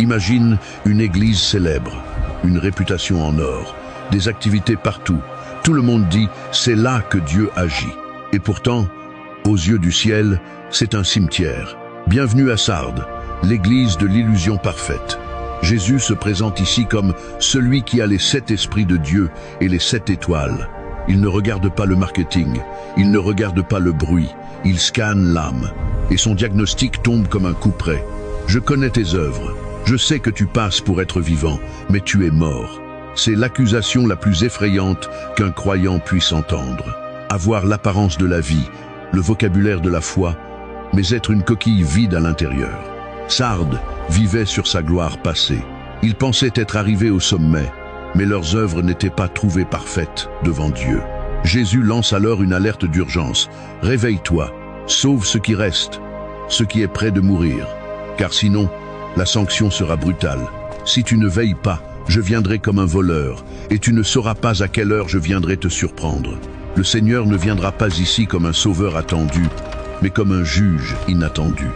Imagine une église célèbre, une réputation en or, des activités partout. Tout le monde dit « c'est là que Dieu agit ». Et pourtant, aux yeux du ciel, c'est un cimetière. Bienvenue à Sardes, l'église de l'illusion parfaite. Jésus se présente ici comme celui qui a les 7 esprits de Dieu et les 7 étoiles. Il ne regarde pas le marketing, il ne regarde pas le bruit, il scanne l'âme. Et son diagnostic tombe comme un coup près. Je connais tes œuvres, je sais que tu passes pour être vivant, mais tu es mort. C'est l'accusation la plus effrayante qu'un croyant puisse entendre. Avoir l'apparence de la vie, le vocabulaire de la foi, mais être une coquille vide à l'intérieur. Sardes vivait sur sa gloire passée. Ils pensaient être arrivés au sommet, mais leurs œuvres n'étaient pas trouvées parfaites devant Dieu. Jésus lance alors une alerte d'urgence. « Réveille-toi, sauve ce qui reste, ce qui est près de mourir, car sinon, la sanction sera brutale. Si tu ne veilles pas, je viendrai comme un voleur, et tu ne sauras pas à quelle heure je viendrai te surprendre. Le Seigneur ne viendra pas ici comme un sauveur attendu, mais comme un juge inattendu. »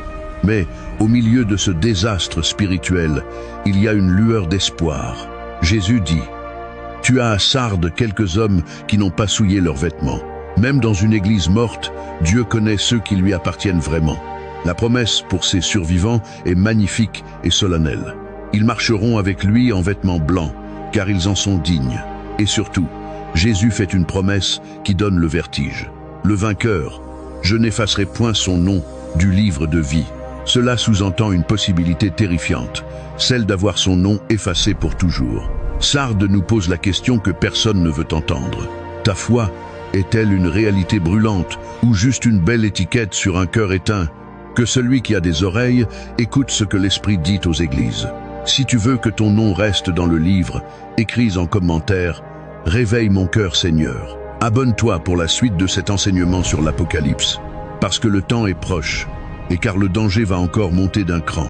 Mais, au milieu de ce désastre spirituel, il y a une lueur d'espoir. Jésus dit « Tu as à Sardes quelques hommes qui n'ont pas souillé leurs vêtements. » Même dans une église morte, Dieu connaît ceux qui lui appartiennent vraiment. La promesse pour ces survivants est magnifique et solennelle. Ils marcheront avec lui en vêtements blancs, car ils en sont dignes. Et surtout, Jésus fait une promesse qui donne le vertige. Le vainqueur, je n'effacerai point son nom du livre de vie. Cela sous-entend une possibilité terrifiante, celle d'avoir son nom effacé pour toujours. Sardes nous pose la question que personne ne veut entendre. Ta foi est-elle une réalité brûlante ou juste une belle étiquette sur un cœur éteint? Que celui qui a des oreilles écoute ce que l'Esprit dit aux églises. Si tu veux que ton nom reste dans le livre, écris en commentaire « Réveille mon cœur Seigneur ». Abonne-toi pour la suite de cet enseignement sur l'Apocalypse, parce que le temps est proche et car le danger va encore monter d'un cran.